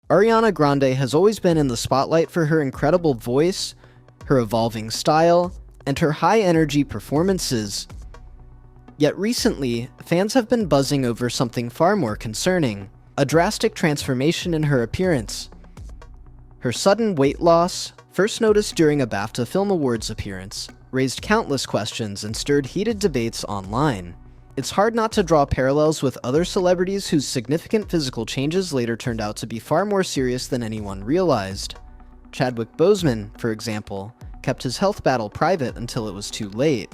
Ariana Grande has always been in the spotlight for her incredible voice, her evolving style, and her high-energy performances. Yet recently, fans have been buzzing over something far more concerning: a drastic transformation in her appearance. Her sudden weight loss, first noticed during a BAFTA Film Awards appearance, raised countless questions and stirred heated debates online. It's hard not to draw parallels with other celebrities whose significant physical changes later turned out to be far more serious than anyone realized. Chadwick Boseman, for example, kept his health battle private until it was too late.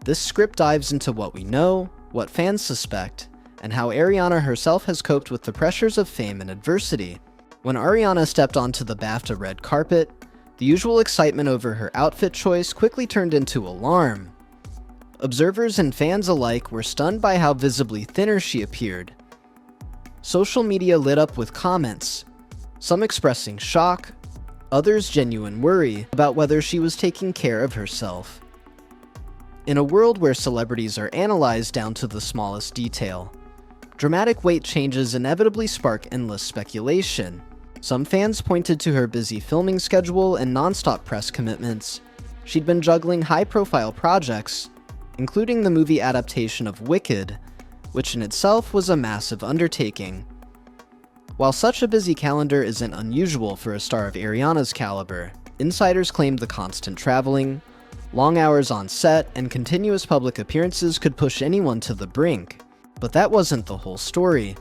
This script dives into what we know, what fans suspect, and how Ariana herself has coped with the pressures of fame and adversity. When Ariana stepped onto the BAFTA red carpet, the usual excitement over her outfit choice quickly turned into alarm. Observers and fans alike were stunned by how visibly thinner she appeared. Social media lit up with comments, some expressing shock, others genuine worry about whether she was taking care of herself. In a world where celebrities are analyzed down to the smallest detail, dramatic weight changes inevitably spark endless speculation. Some fans pointed to her busy filming schedule and non-stop press commitments. She'd been juggling high-profile projects, including the movie adaptation of Wicked, which in itself was a massive undertaking. While such a busy calendar isn't unusual for a star of Ariana's caliber, insiders claimed the constant traveling, long hours on set, and continuous public appearances could push anyone to the brink. But that wasn't the whole story.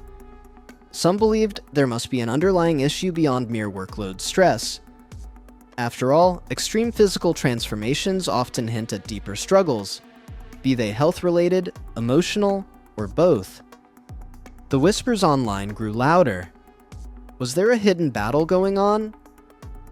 Some believed there must be an underlying issue beyond mere workload stress. After all, extreme physical transformations often hint at deeper struggles, be they health-related, emotional, or both. The whispers online grew louder. Was there a hidden battle going on?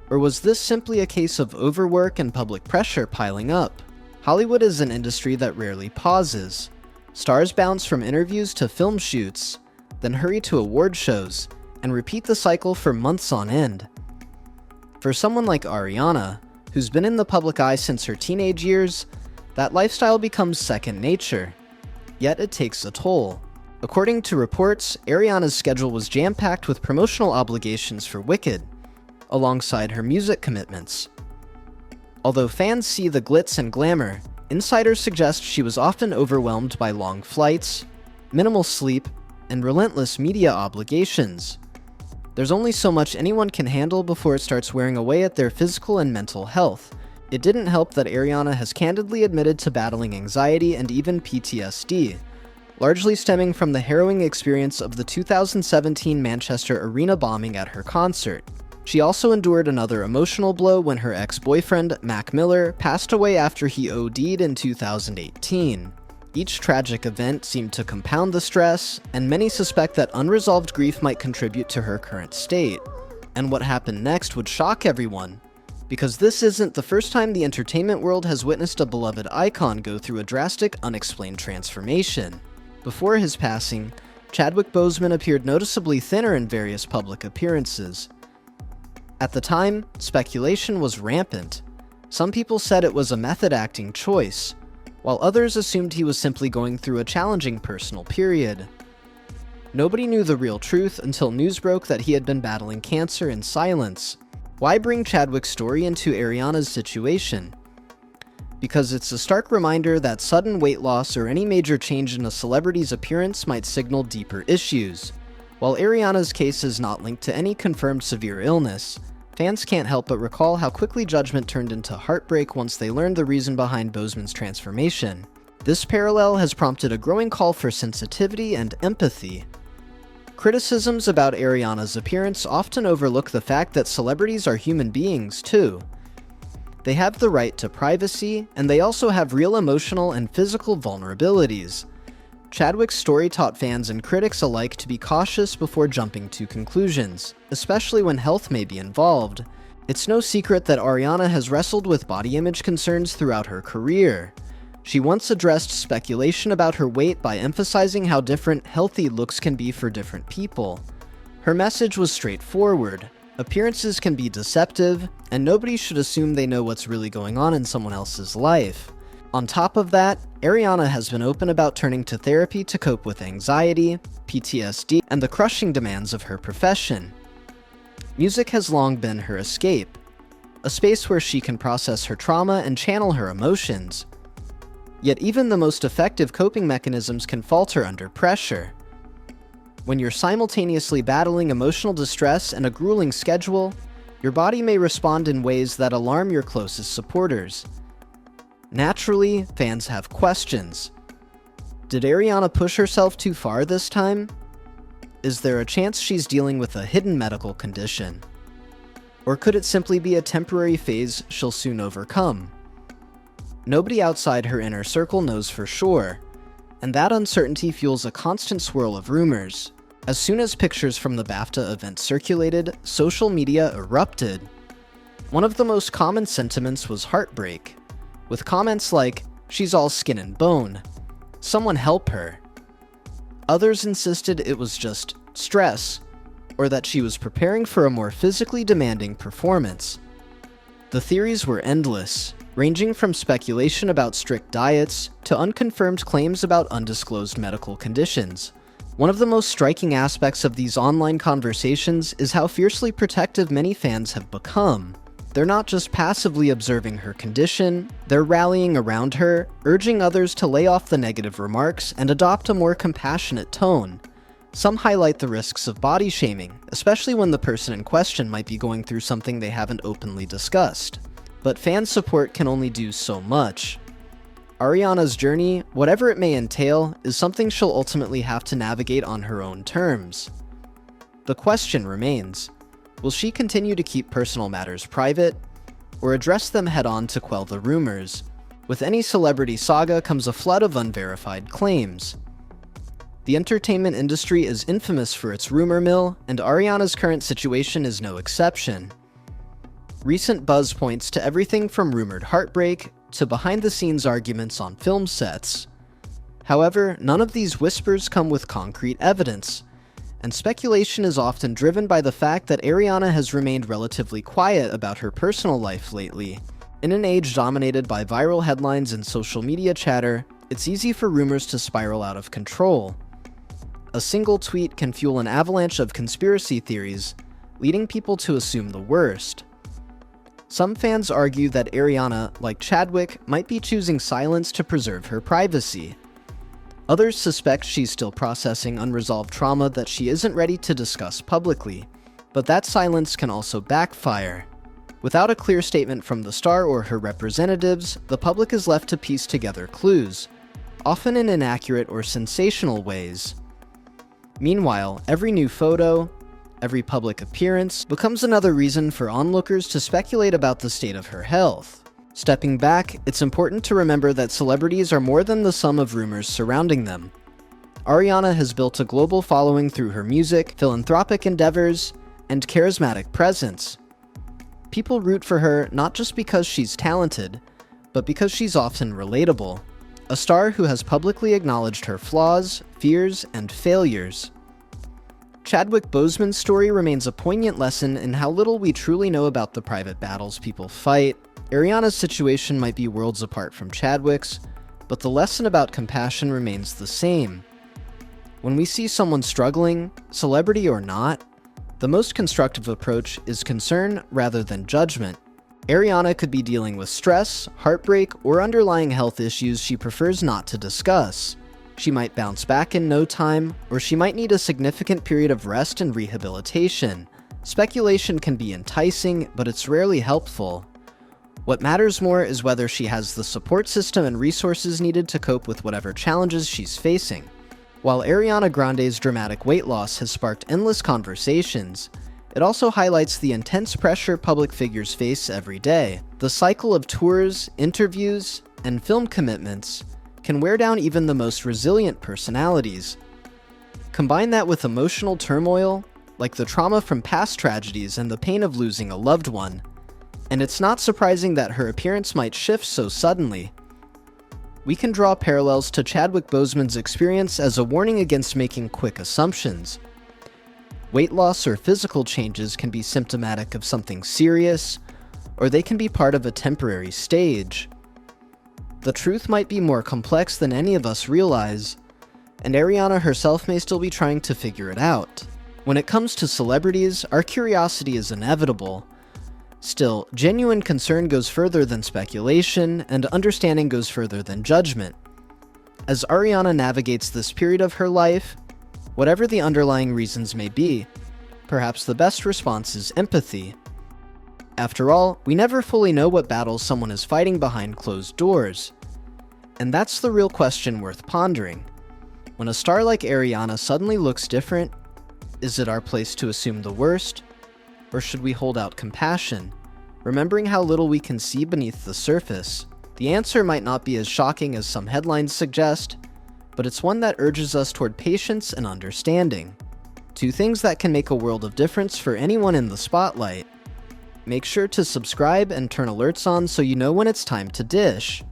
Or was this simply a case of overwork and public pressure piling up? Hollywood is an industry that rarely pauses. Stars bounce from interviews to film shoots, then hurry to award shows, and repeat the cycle for months on end. For someone like Ariana, who's been in the public eye since her teenage years, that lifestyle becomes second nature. Yet it takes a toll. According to reports, Ariana's schedule was jam-packed with promotional obligations for Wicked, alongside her music commitments. Although fans see the glitz and glamour, insiders suggest she was often overwhelmed by long flights, minimal sleep, and relentless media obligations. There's only so much anyone can handle before it starts wearing away at their physical and mental health. It didn't help that Ariana has candidly admitted to battling anxiety and even PTSD, largely stemming from the harrowing experience of the 2017 Manchester arena bombing at her concert. She also endured another emotional blow when her ex-boyfriend, Mac Miller, passed away after he OD'd in 2018. Each tragic event seemed to compound the stress, and many suspect that unresolved grief might contribute to her current state. And what happened next would shock everyone, because this isn't the first time the entertainment world has witnessed a beloved icon go through a drastic, unexplained transformation. Before his passing, Chadwick Boseman appeared noticeably thinner in various public appearances. At the time, speculation was rampant. Some people said it was a method-acting choice, while others assumed he was simply going through a challenging personal period. Nobody knew the real truth until news broke that he had been battling cancer in silence. Why bring Chadwick's story into Ariana's situation? Because it's a stark reminder that sudden weight loss or any major change in a celebrity's appearance might signal deeper issues. While Ariana's case is not linked to any confirmed severe illness, fans can't help but recall how quickly judgment turned into heartbreak once they learned the reason behind Boseman's transformation. This parallel has prompted a growing call for sensitivity and empathy. Criticisms about Ariana's appearance often overlook the fact that celebrities are human beings, too. They have the right to privacy, and they also have real emotional and physical vulnerabilities. Chadwick's story taught fans and critics alike to be cautious before jumping to conclusions, especially when health may be involved. It's no secret that Ariana has wrestled with body image concerns throughout her career. She once addressed speculation about her weight by emphasizing how different healthy looks can be for different people. Her message was straightforward: appearances can be deceptive, and nobody should assume they know what's really going on in someone else's life. On top of that, Ariana has been open about turning to therapy to cope with anxiety, PTSD, and the crushing demands of her profession. Music has long been her escape, a space where she can process her trauma and channel her emotions. Yet even the most effective coping mechanisms can falter under pressure. When you're simultaneously battling emotional distress and a grueling schedule, your body may respond in ways that alarm your closest supporters. Naturally, fans have questions. Did Ariana push herself too far this time? Is there a chance she's dealing with a hidden medical condition? Or could it simply be a temporary phase she'll soon overcome? Nobody outside her inner circle knows for sure, and that uncertainty fuels a constant swirl of rumors. As soon as pictures from the BAFTA event circulated, social media erupted. One of the most common sentiments was heartbreak, with comments like, "She's all skin and bone," "Someone help her." Others insisted it was just stress, or that she was preparing for a more physically demanding performance. The theories were endless, ranging from speculation about strict diets to unconfirmed claims about undisclosed medical conditions. One of the most striking aspects of these online conversations is how fiercely protective many fans have become. They're not just passively observing her condition, they're rallying around her, urging others to lay off the negative remarks and adopt a more compassionate tone. Some highlight the risks of body shaming, especially when the person in question might be going through something they haven't openly discussed. But fan support can only do so much. Ariana's journey, whatever it may entail, is something she'll ultimately have to navigate on her own terms. The question remains, will she continue to keep personal matters private, or address them head-on to quell the rumors? With any celebrity saga comes a flood of unverified claims. The entertainment industry is infamous for its rumor mill, and Ariana's current situation is no exception. Recent buzz points to everything from rumored heartbreak to behind-the-scenes arguments on film sets. However, none of these whispers come with concrete evidence, and speculation is often driven by the fact that Ariana has remained relatively quiet about her personal life lately. In an age dominated by viral headlines and social media chatter, it's easy for rumors to spiral out of control. A single tweet can fuel an avalanche of conspiracy theories, leading people to assume the worst. Some fans argue that Ariana, like Chadwick, might be choosing silence to preserve her privacy. Others suspect she's still processing unresolved trauma that she isn't ready to discuss publicly, but that silence can also backfire. Without a clear statement from the star or her representatives, the public is left to piece together clues, often in inaccurate or sensational ways. Meanwhile, every new photo, every public appearance becomes another reason for onlookers to speculate about the state of her health. Stepping back, it's important to remember that celebrities are more than the sum of rumors surrounding them. Ariana has built a global following through her music, philanthropic endeavors, and charismatic presence. People root for her not just because she's talented, but because she's often relatable. A star who has publicly acknowledged her flaws, fears, and failures. Chadwick Boseman's story remains a poignant lesson in how little we truly know about the private battles people fight. Ariana's situation might be worlds apart from Chadwick's, but the lesson about compassion remains the same. When we see someone struggling, celebrity or not, the most constructive approach is concern rather than judgment. Ariana could be dealing with stress, heartbreak, or underlying health issues she prefers not to discuss. She might bounce back in no time, or she might need a significant period of rest and rehabilitation. Speculation can be enticing, but it's rarely helpful. What matters more is whether she has the support system and resources needed to cope with whatever challenges she's facing. While Ariana Grande's dramatic weight loss has sparked endless conversations, it also highlights the intense pressure public figures face every day. The cycle of tours, interviews, and film commitments can wear down even the most resilient personalities. Combine that with emotional turmoil, like the trauma from past tragedies and the pain of losing a loved one, and it's not surprising that her appearance might shift so suddenly. We can draw parallels to Chadwick Boseman's experience as a warning against making quick assumptions. Weight loss or physical changes can be symptomatic of something serious, or they can be part of a temporary stage. The truth might be more complex than any of us realize, and Ariana herself may still be trying to figure it out. When it comes to celebrities, our curiosity is inevitable. Still, genuine concern goes further than speculation, and understanding goes further than judgment. As Ariana navigates this period of her life, whatever the underlying reasons may be, perhaps the best response is empathy. After all, we never fully know what battles someone is fighting behind closed doors. And that's the real question worth pondering. When a star like Ariana suddenly looks different, is it our place to assume the worst? Or should we hold out compassion, remembering how little we can see beneath the surface? The answer might not be as shocking as some headlines suggest, but it's one that urges us toward patience and understanding. Two things that can make a world of difference for anyone in the spotlight. Make sure to subscribe and turn alerts on so you know when it's time to dish.